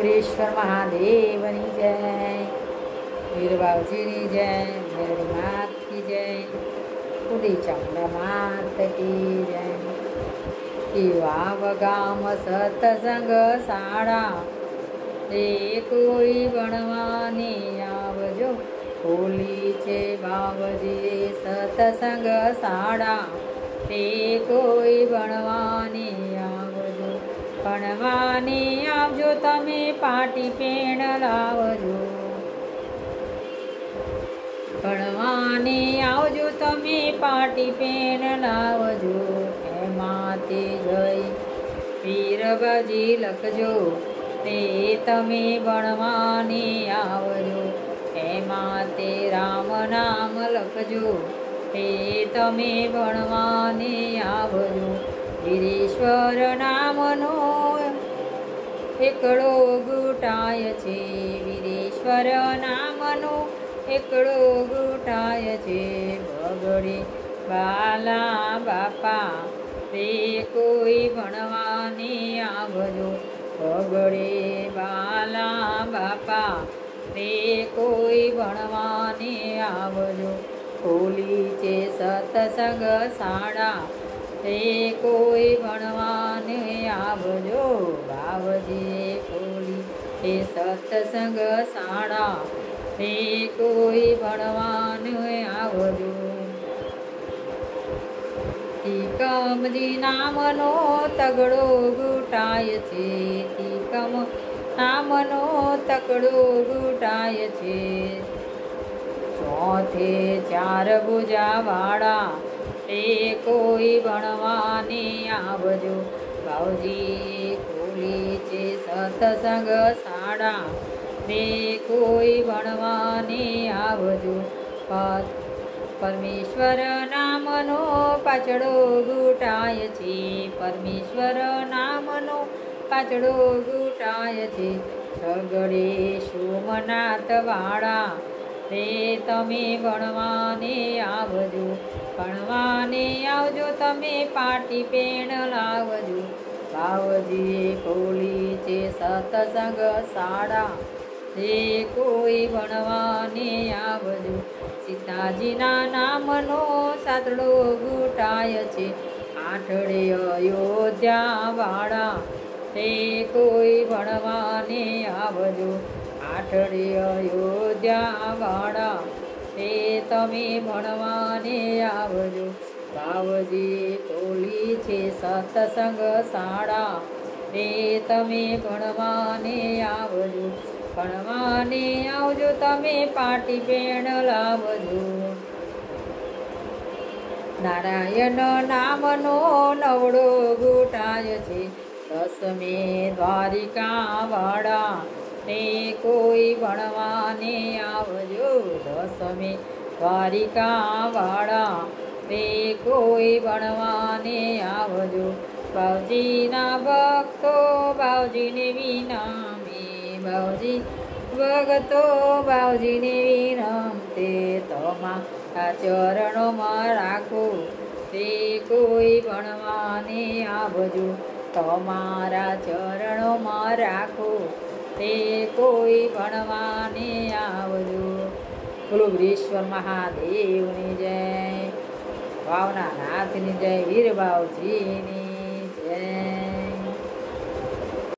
વીરેશ્વર મહાદેવની જય, વીરબાવજીની જય, મેરડી માત કી જય, ઉદી ચામુંડા માત કી જય। કેવા ગામ સત્સંગ શાળા રે કોઈ ભણવાની આવજો, ખોલી છે બાવજી સત્સંગ શાળા રે કોઈ ભણવાની આવજો, ભણવાની આવજો તમે પાટી પેણ લાવજો, ભણવાની આવજો તમે પાટી પેણ લાવજો, એમાં તે જઈ વીરબાજી લખજો તે તમે ભણવાની આવજો, એમાં તે રામ નામ લખજો તે તમે ભણવાની આવજો, વીરેશ્વર નામનો એકડો ગુટાય છે, વીરેશ્વર નામનો એકડો ગુટાય છે, બગડે બાલા બાપા તે કોઈ ભણવાની આવજો, બગડે બાલા બાપા તે કોઈ ભણવાની આવજો, ખોલી છે સત્સંગ શાળા તે કોઈ ભણવાને આવજો, બાવજીએ ખોલી એ સત્સંગ શાળા તે કોઈ ભણવાને આવજો, તીકમજી નામનો તગડો ગુટાય છે, તીકમ નામનો તગડો ગુટાય છે, ચોથે ચાર ભુજાવાળા તે કોઈ ભણવાની આવજો, બાવજી ખોલી છે સત્સંગ શાળા તે કોઈ ભણવાની આવજો, પરમેશ્વર નામનો પાછળો ગુટાય છે, પરમેશ્વર નામનો પાછળો ગુટાય છે, છગડે સોમનાથ વાળા તે તમે ભણવાને આવજો, ભણવાને આવજો તમે પાટી પેણ લાવજો, બાવજીએ ખોલી છે સત્સંગ શાળા તે કોઈ ભણવાને આવજો, સીતાજીના નામનો સાતડો ગુટાય છે, આઠડે અયોધ્યા વાળા તે કોઈ ભણવાને આવજો, આઠડે અયોધ્યા વાળા તે તમે ભણવાને આવજો, બાવજી ખોલી છે સત્સંગ શાળા તે તમે ભણવાને આવજો, ભણવાને આવજો તમે પાટી પેણ લાવજો, નારાયણ નામનો નવડો ગુટાય છે, દસમે દ્વારિકા વાળા તે કોઈ ભણવાને આવજો, દસમે દ્વારિકા વાળા તે કોઈ ભણવાને આવજો, બાવજીના ભક્તો બાવજીને વિનામે, બાવજી ભગતો બાવજીને વિનમતે, તમારા ચરણોમાં રાખો તે કોઈ ભણવાને આવજો, તમારા ચરણોમાં રાખો તે કોઈ ભણવાને આવજો, બોલો વીરેશ્વર મહાદેવની જય, ભાવના નાથની જય, વીરબાવજીની જય।